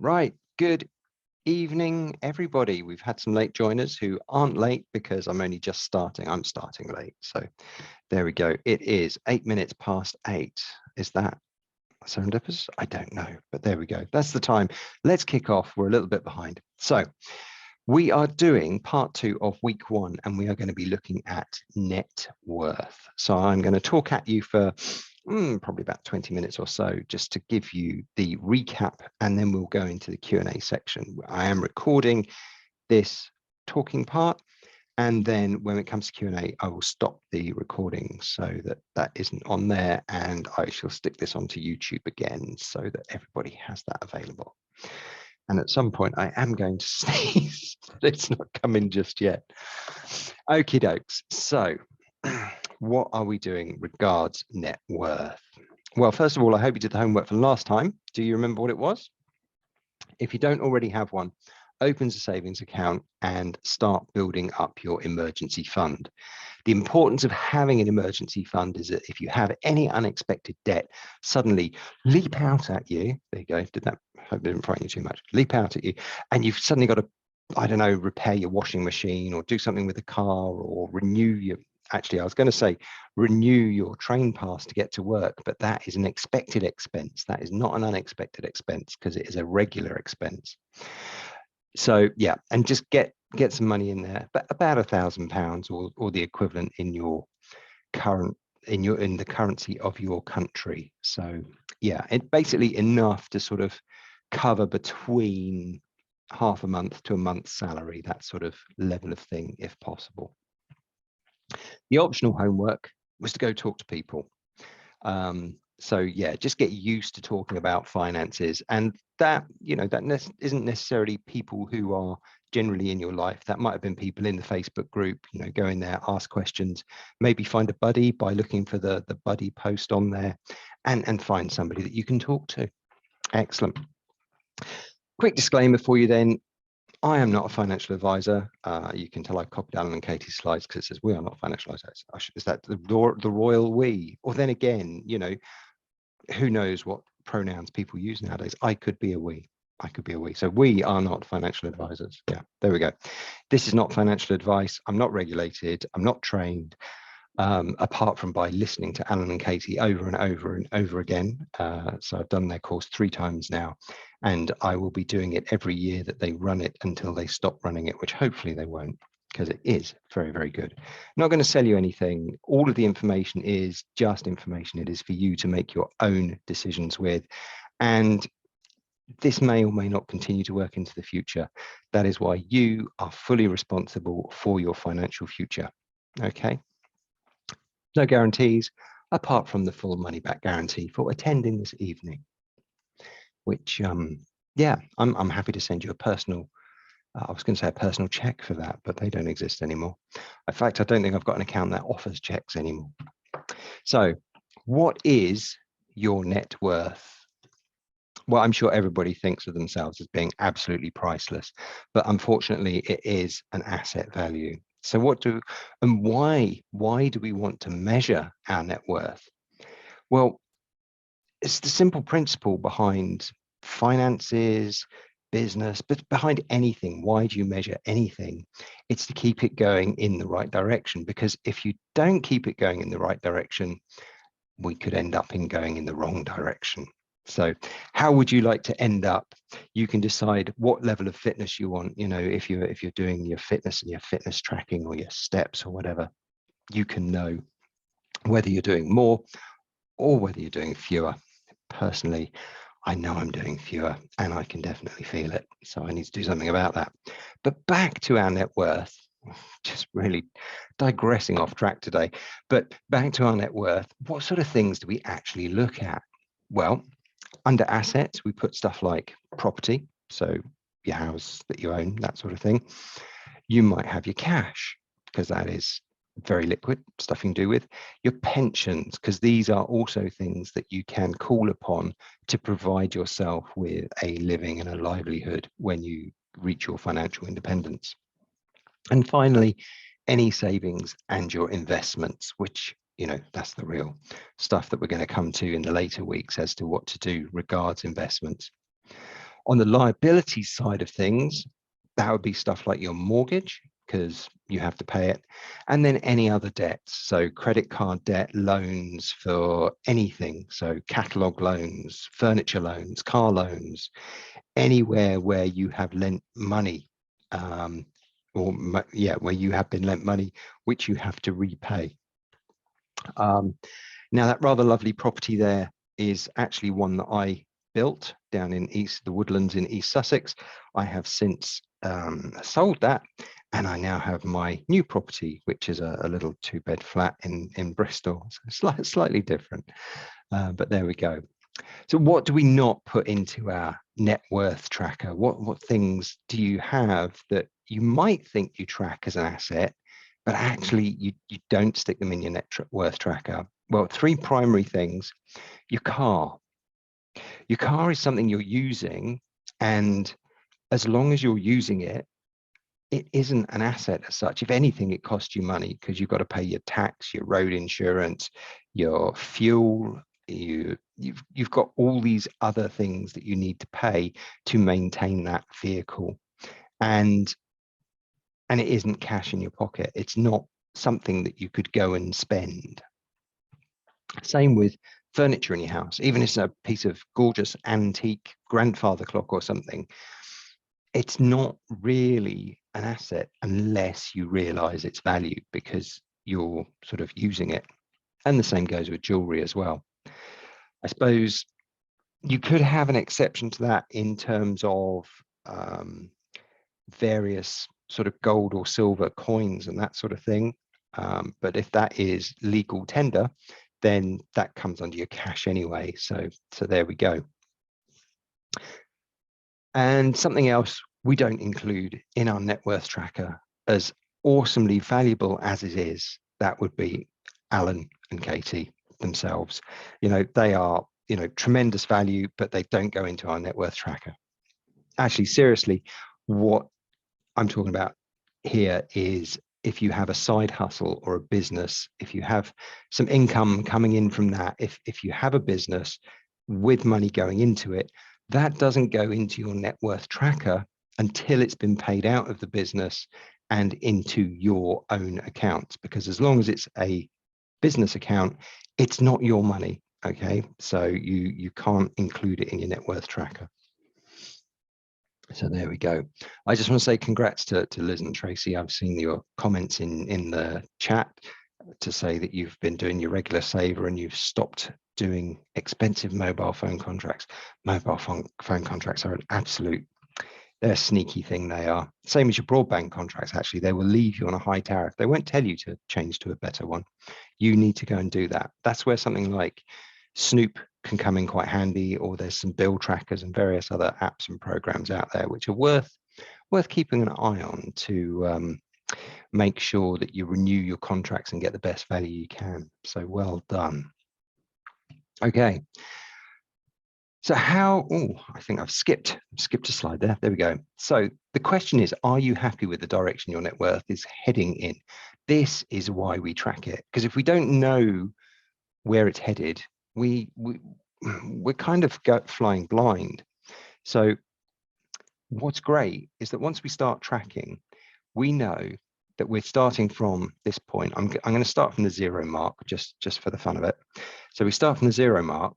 Right, good evening, everybody. We've had some late joiners who aren't late because I'm only just starting. I'm starting late. So there we go. It is 8 minutes past 8. Is that serendipitous? I don't know, but there we go. That's the time. Let's kick off. We're a little bit behind. So we are doing part 2 of week 1, and we are going to be looking at net worth. So I'm going to talk at you for probably about 20 minutes or so, just to give you the recap, and then we'll go into the Q&A section. I am recording this talking part, and then when it comes to Q&A, I will stop the recording so that that isn't on there, and I shall stick this onto YouTube again so that everybody has that available. And at some point I am going to sneeze, but it's not coming just yet. Okie dokes. So what are we doing regards net worth? Well, first of all, I hope you did the homework from last time. Do you remember what it was? If you don't already have one, open a savings account and start building up your emergency fund. The importance of having an emergency fund is that if you have any unexpected debt suddenly leap out at you, there you go, did that, hope it didn't frighten you too much, leap out at you, and you've suddenly got to, I don't know, repair your washing machine or do something with the car or renew your, actually I was going to say renew your train pass to get to work, but that is an expected expense. That is not an unexpected expense because it is a regular expense. So yeah, and just get some money in there, but about £1,000 or the equivalent in your current in the currency of your country. So yeah, it basically enough to sort of cover between half a month to a month's salary, that sort of level of thing, if possible. The optional homework was to go talk to people. So yeah, just get used to talking about finances, and that, you know, that isn't necessarily people who are generally in your life. That might have been people in the Facebook group. You know, go in there, ask questions, maybe find a buddy by looking for the buddy post on there, and find somebody that you can talk to. Excellent. Quick disclaimer for you then. I am not a financial advisor. You can tell I've copied Alan and Katie's slides because it says we are not financial advisors. Is that the royal we? Or then again, you know, who knows what pronouns people use nowadays? I could be a we. I could be a we. So we are not financial advisors. Yeah, there we go. This is not financial advice. I'm not regulated. I'm not trained, apart from by listening to Alan and Katie over and over and over again. So I've done their course 3 times now, and I will be doing it every year that they run it until they stop running it, which hopefully they won't, because it is very, very good. I'm not going to sell you anything. All of the information is just information. It is for you to make your own decisions with. And this may or may not continue to work into the future. That is why you are fully responsible for your financial future. Okay. No guarantees, apart from the full money back guarantee for attending this evening, which, yeah, I'm happy to send you a personal, I was going to say a personal check for that, but they don't exist anymore. In fact, I don't think I've got an account that offers checks anymore. So what is your net worth? Well, I'm sure everybody thinks of themselves as being absolutely priceless, but unfortunately it is an asset value. So what do, and why do we want to measure our net worth? Well, it's the simple principle behind finances, business, but behind anything. Why do you measure anything? It's to keep it going in the right direction, because if you don't keep it going in the right direction, we could end up in going in the wrong direction. So how would you like to end up? You can decide what level of fitness you want. You know, if you're doing your fitness and your fitness tracking or your steps or whatever, you can know whether you're doing more or whether you're doing fewer. Personally, I know I'm doing fewer and I can definitely feel it. So I need to do something about that. But back to our net worth, just really digressing off track today, but back to our net worth, what sort of things do we actually look at? Well, under assets, we put stuff like property, so your house that you own, that sort of thing. You might have your cash, because that is very liquid, stuff you can do with. Your pensions, because these are also things that you can call upon to provide yourself with a living and a livelihood when you reach your financial independence. And finally, any savings and your investments, which, you know, that's the real stuff that we're going to come to in the later weeks as to what to do regards investments. On the liability side of things, that would be stuff like your mortgage, because you have to pay it, and then any other debts. So credit card debt, loans for anything. So catalog loans, furniture loans, car loans, anywhere where you have lent money, where you have been lent money, which you have to repay. Now that rather lovely property there is actually one that I built down in the Woodlands in East Sussex. I have since sold that, and I now have my new property, which is a little 2-bed flat in Bristol. So it's slightly different, but there we go. So what do we not put into our net worth tracker? What things do you have that you might think you track as an asset, but actually you don't stick them in your net worth tracker? Well, 3 primary things. Your car. Your car is something you're using, and as long as you're using it, it isn't an asset as such. If anything, it costs you money because you've got to pay your tax, your road insurance, your fuel. You've got all these other things that you need to pay to maintain that vehicle, and it isn't cash in your pocket. It's not something that you could go and spend. Same with furniture in your house. Even if it's a piece of gorgeous antique grandfather clock or something, it's not really an asset unless you realize its value because you're sort of using it. And the same goes with jewelry as well. I suppose you could have an exception to that in terms of various sort of gold or silver coins and that sort of thing. But if that is legal tender, then that comes under your cash anyway. So there we go. And something else we don't include in our net worth tracker, as awesomely valuable as it is, that would be Alan and Katie themselves. You know, they are, you know, tremendous value, but they don't go into our net worth tracker. Actually, seriously, what I'm talking about here is if you have a side hustle or a business, if you have some income coming in from that, if you have a business with money going into it, that doesn't go into your net worth tracker until it's been paid out of the business and into your own account. Because as long as it's a business account, it's not your money. Okay, so you can't include it in your net worth tracker. So there we go. I just want to say congrats to Liz and Tracy. I've seen your comments in the chat to say that you've been doing your regular saver and you've stopped doing expensive mobile phone contracts. Mobile phone contracts are an absolute, they're a sneaky thing, they are. Same as your broadband contracts, actually. They will leave you on a high tariff. They won't tell you to change to a better one. You need to go and do that. That's where something like Snoop can come in quite handy, or there's some bill trackers and various other apps and programs out there which are worth keeping an eye on to make sure that you renew your contracts and get the best value you can. So well done. Okay. So I think I've skipped a slide there. There we go. So the question is, are you happy with the direction your net worth is heading in? This is why we track it, because if we don't know where it's headed, we're kind of flying blind. So what's great is that once we start tracking, we know that we're starting from this point. I'm going to start from the 0 mark just for the fun of it. So we start from the 0 mark,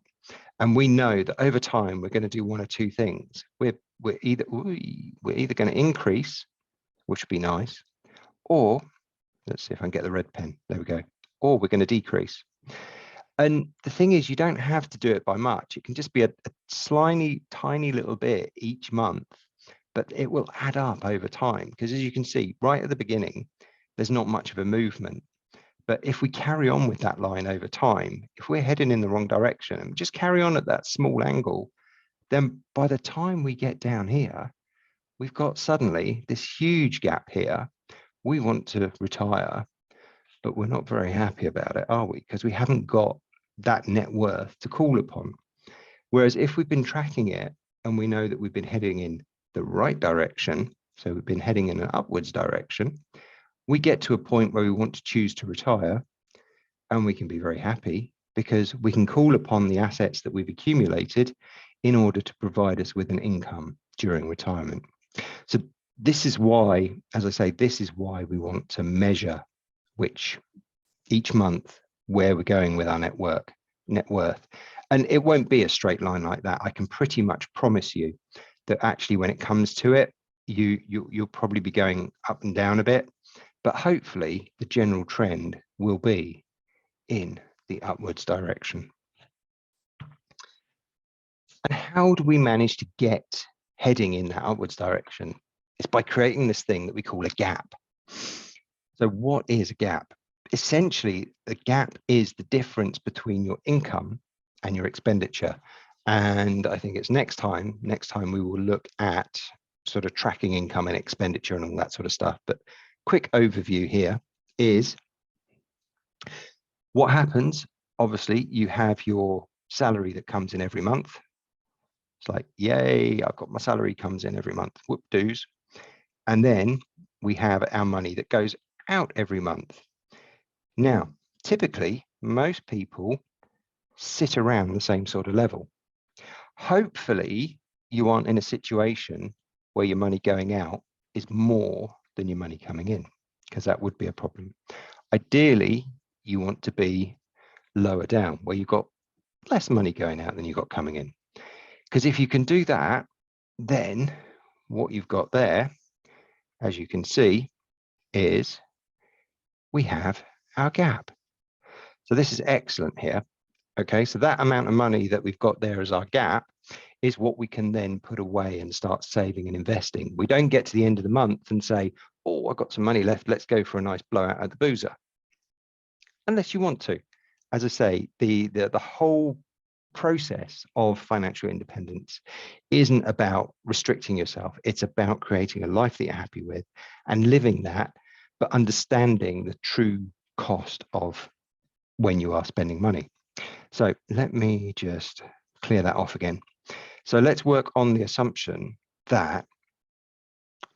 and we know that over time we're going to do one or two things. We're either going to increase, which would be nice, or let's see if I can get the red pen. There we go. Or we're going to decrease. And the thing is, you don't have to do it by much. It can just be a tiny little bit each month, but it will add up over time. Because as you can see, right at the beginning, there's not much of a movement. But if we carry on with that line over time, if we're heading in the wrong direction and just carry on at that small angle, then by the time we get down here, we've got suddenly this huge gap here. We want to retire, but we're not very happy about it, are we? Because we haven't got that net worth to call upon. Whereas if we've been tracking it and we know that we've been heading in the right direction, so we've been heading in an upwards direction, we get to a point where we want to choose to retire, and we can be very happy because we can call upon the assets that we've accumulated in order to provide us with an income during retirement. So this is why, as I say, this is why we want to measure which each month where we're going with our net worth. And it won't be a straight line like that. I can pretty much promise you that actually when it comes to it, you'll probably be going up and down a bit, but hopefully the general trend will be in the upwards direction. And how do we manage to get heading in that upwards direction? It's by creating this thing that we call a gap. So what is a gap? Essentially, the gap is the difference between your income and your expenditure. And I think it's next time we will look at sort of tracking income and expenditure and all that sort of stuff. But quick overview here is what happens. Obviously, you have your salary that comes in every month. It's like, yay, I've got my salary comes in every month, whoop doos. And then we have our money that goes out every month. Now, typically, most people sit around the same sort of level. Hopefully, you aren't in a situation where your money going out is more than your money coming in, because that would be a problem. Ideally, you want to be lower down, where you've got less money going out than you've got coming in. Because if you can do that, then what you've got there, as you can see, is we have our gap. So this is excellent here. Okay, so that amount of money that we've got there as our gap is what we can then put away and start saving and investing. We don't get to the end of the month and say, oh, I've got some money left, let's go for a nice blowout at the boozer. Unless you want to. As I say, the whole process of financial independence isn't about restricting yourself. It's about creating a life that you're happy with and living that, but understanding the true cost of when you are spending money. So let me just clear that off again. So let's work on the assumption that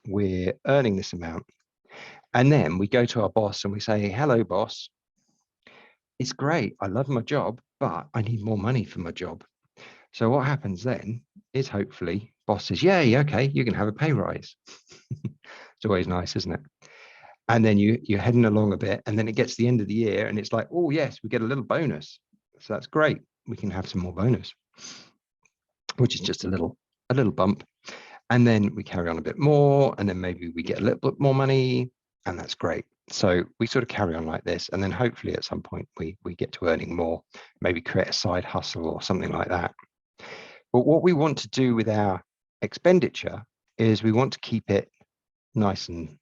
we're earning this amount. And then we go to our boss and we say, hello, boss. It's great. I love my job, but I need more money for my job. So what happens then is hopefully boss says, yay, okay, you can have a pay rise. It's always nice, isn't it? And then you're heading along a bit, and then it gets to the end of the year and it's like, oh yes, we get a little bonus. So that's great. We can have some more bonus, which is just a little bump. And then we carry on a bit more, and then maybe we get a little bit more money, and that's great. So we sort of carry on like this, and then hopefully at some point we get to earning more, maybe create a side hustle or something like that. But what we want to do with our expenditure is we want to keep it nice and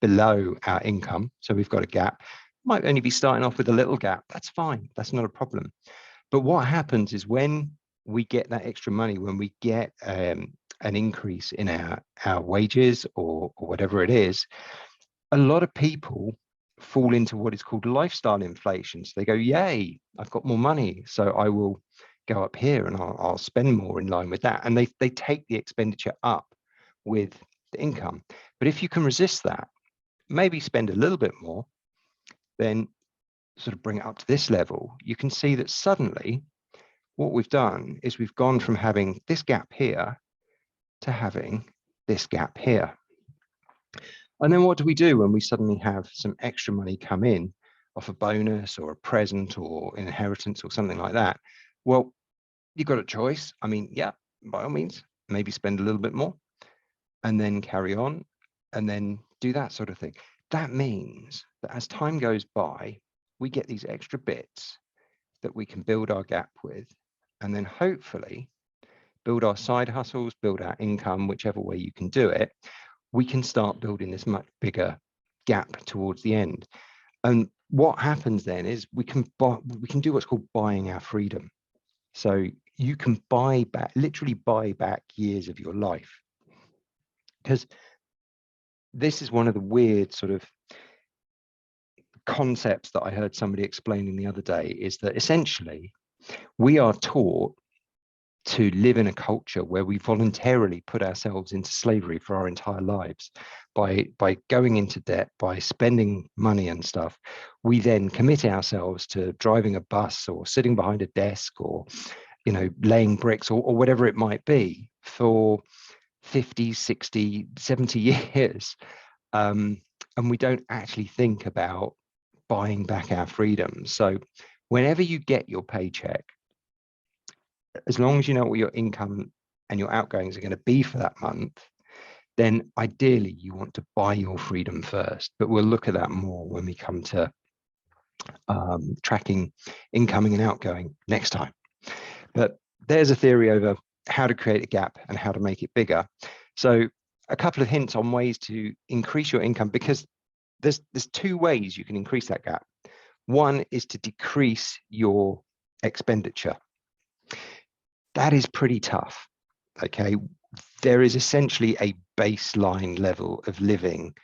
below our income. So we've got a gap. Might only be starting off with a little gap. That's fine. That's not a problem. But what happens is when we get that extra money, when we get an increase in our wages or whatever it is, a lot of people fall into what is called lifestyle inflation. So they go, yay, I've got more money, so I will go up here and I'll spend more in line with that. And they take the expenditure up with the income. But if you can resist that, maybe spend a little bit more, then sort of bring it up to this level, you can see that suddenly what we've done is we've gone from having this gap here to having this gap here. And then what do we do when we suddenly have some extra money come in off a bonus or a present or inheritance or something like that? Well, you've got a choice. I mean, yeah, by all means, maybe spend a little bit more and then carry on and then do that sort of thing. That means that as time goes by, we get these extra bits that we can build our gap with, and then hopefully build our side hustles, build our income, whichever way you can do it. We can start building this much bigger gap towards the end. And what happens then is we can do what's called buying our freedom. So you can buy back, literally buy back years of your life. Because this is one of the weird sort of concepts that I heard somebody explaining the other day, is that essentially we are taught to live in a culture where we voluntarily put ourselves into slavery for our entire lives by going into debt, by spending money and stuff. We then commit ourselves to driving a bus or sitting behind a desk or you know, laying bricks or whatever it might be for 50, 60, 70 years. And we don't actually think about buying back our freedom. So whenever you get your paycheck, as long as you know what your income and your outgoings are going to be for that month, then ideally you want to buy your freedom first. But we'll look at that more when we come to tracking incoming and outgoing next time. But there's a theory over how to create a gap and how to make it bigger. So a couple of hints on ways to increase your income, because there's two ways you can increase that gap. One is to decrease your expenditure. That is pretty tough. Okay, there is essentially a baseline level of living,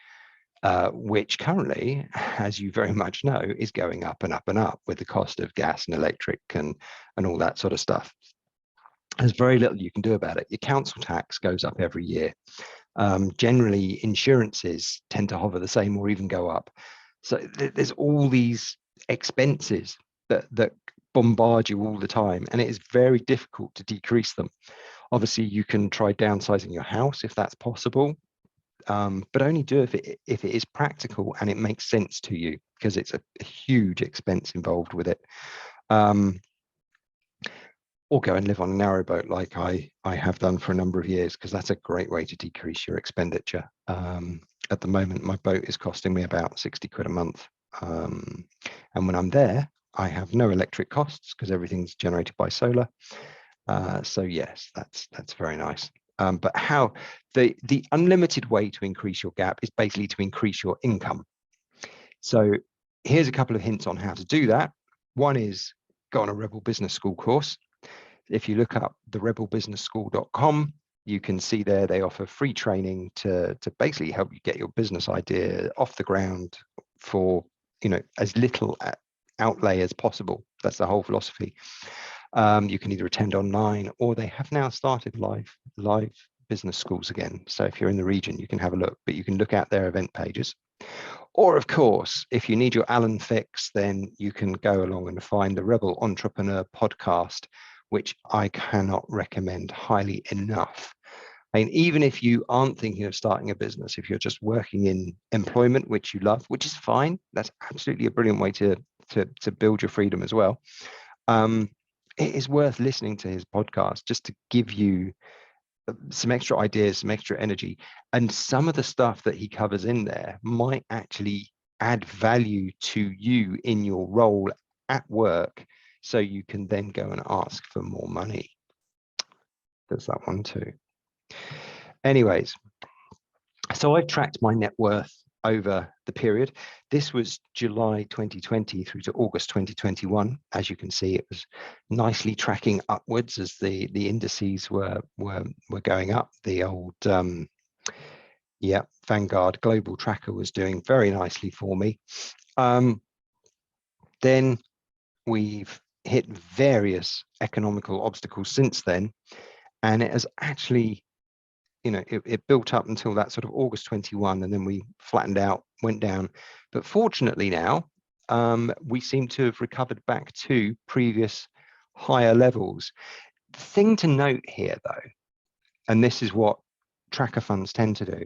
which currently, as you very much know, is going up and up and up with the cost of gas and electric and all that sort of stuff. There's very little you can do about it. Your council tax goes up every year. Generally, insurances tend to hover the same or even go up. So there's all these expenses that bombard you all the time, and it is very difficult to decrease them. Obviously, you can try downsizing your house if that's possible, but only do if it is practical and it makes sense to you, because it's a huge expense involved with it. Or go and live on a narrowboat like I have done for a number of years, because that's a great way to decrease your expenditure. At the moment, my boat is costing me about 60 quid a month. And when I'm there, I have no electric costs because everything's generated by solar. So yes, that's very nice. But how the unlimited way to increase your gap is basically to increase your income. So here's a couple of hints on how to do that. One is go on a Rebel Business School course. If you look up the rebelbusinessschool.com, you can see there they offer free training to basically help you get your business idea off the ground for, you know, as little outlay as possible. That's the whole philosophy. You can either attend online, or they have now started live business schools again. So if you're in the region, you can have a look, but you can look at their event pages. Or of course, if you need your Allen fix, then you can go along and find the Rebel Entrepreneur podcast, which I cannot recommend highly enough. I mean, even if you aren't thinking of starting a business, if you're just working in employment, which you love, which is fine, that's absolutely a brilliant way to build your freedom as well. It is worth listening to his podcast just to give you some extra ideas, some extra energy, and some of the stuff that he covers in there might actually add value to you in your role at work, so you can then go and ask for more money. There's that one too. Anyways, so I've tracked my net worth over the period. This was July 2020 through to August 2021. As you can see, it was nicely tracking upwards as the indices were going up. The old Vanguard Global Tracker was doing very nicely for me. Then we've hit various economical obstacles since then, and it has actually, you know, it built up until that sort of August 21, and then we flattened out, went down. But fortunately now, we seem to have recovered back to previous higher levels. The thing to note here, though, and this is what tracker funds tend to do,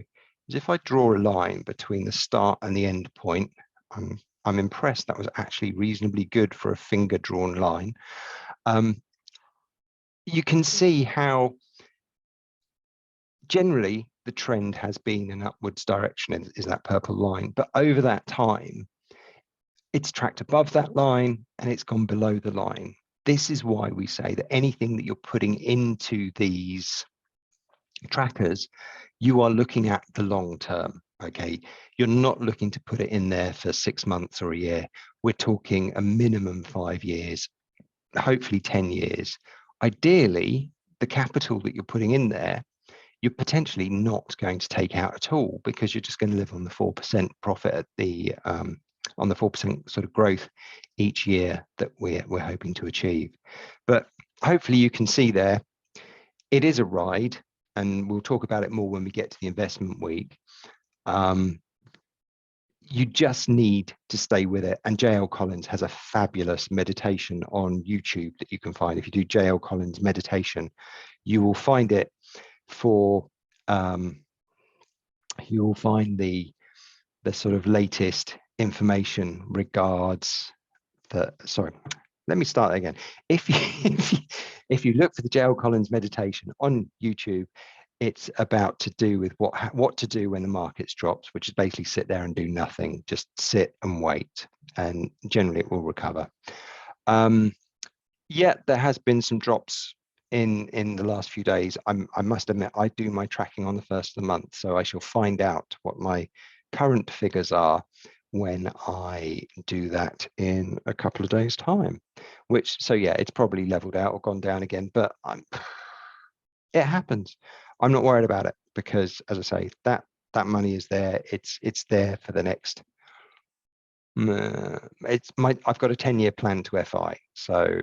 is if I draw a line between the start and the end point, I'm impressed that was actually reasonably good for a finger drawn line. You can see how generally the trend has been in upwards direction, is that purple line, but over that time it's tracked above that line and it's gone below the line. This is why we say that anything that you're putting into these trackers, you are looking at the long term. Okay, you're not looking to put it in there for 6 months or a year. We're talking a minimum 5 years, hopefully 10 years. Ideally, the capital that you're putting in there, you're potentially not going to take out at all, because you're just going to live on the 4% profit at the on the 4% sort of growth each year that we're hoping to achieve. But hopefully you can see there, it is a ride, and we'll talk about it more when we get to the investment week. you just need to stay with it. And JL Collins has a fabulous meditation on YouTube that you can find. If you do JL Collins meditation, you will find it for, you will find the sort of latest information regards the, sorry, let me start again. If you look for the JL Collins meditation on YouTube, it's about to do with what to do when the markets drops, which is basically sit there and do nothing, just sit and wait, and generally it will recover. Yeah, there has been some drops in the last few days. I must admit, I do my tracking on the 1st of the month, so I shall find out what my current figures are when I do that in a couple of days' time. Which, so yeah, it's probably leveled out or gone down again, but it happens. I'm not worried about it because, as I say, that money is there. It's there for the next. I've got a 10-year plan to FI, so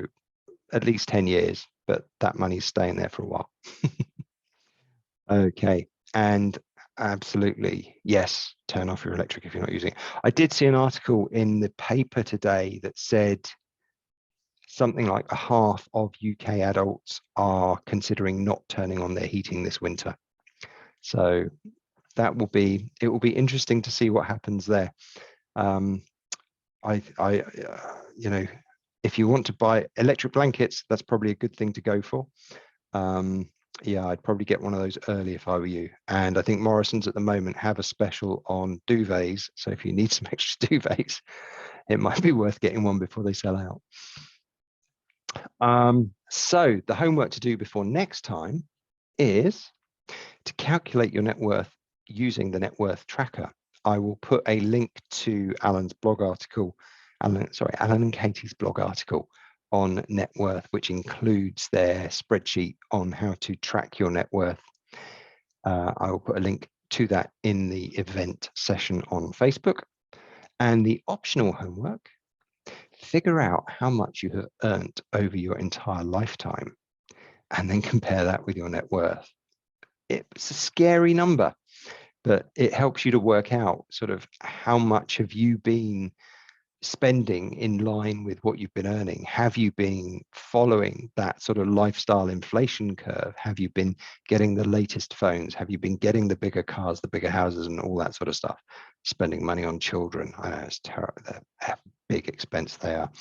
at least 10 years, but that money's staying there for a while. Okay, and absolutely, yes, turn off your electric if you're not using it. I did see an article in the paper today that said something like a half of UK adults are considering not turning on their heating this winter. So it will be interesting to see what happens there. You know, if you want to buy electric blankets, that's probably a good thing to go for. Yeah, I'd probably get one of those early if I were you. And I think Morrison's at the moment have a special on duvets. So if you need some extra duvets, it might be worth getting one before they sell out. So the homework to do before next time is to calculate your net worth using the net worth tracker. I will put a link to Alan's blog article, Alan and Katie's blog article on net worth, which includes their spreadsheet on how to track your net worth. I will put a link to that in the event session on Facebook. And the optional homework, figure out how much you have earned over your entire lifetime and then compare that with your net worth. It's a scary number, but it helps you to work out sort of how much have you been spending in line with what you've been earning. Have you been following that sort of lifestyle inflation curve? Have you been getting the latest phones? Have you been getting the bigger cars, the bigger houses, and all that sort of stuff? Spending money on children. I know it's terrible. They're a big expense they are,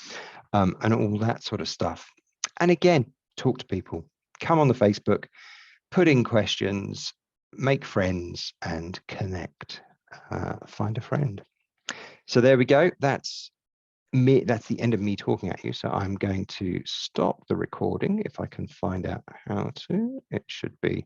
and all that sort of stuff. And again, talk to people. Come on the Facebook, put in questions, make friends, and connect. Find a friend. So there we go. That's me. That's the end of me talking at you. So I'm going to stop the recording if I can find out how to. It should be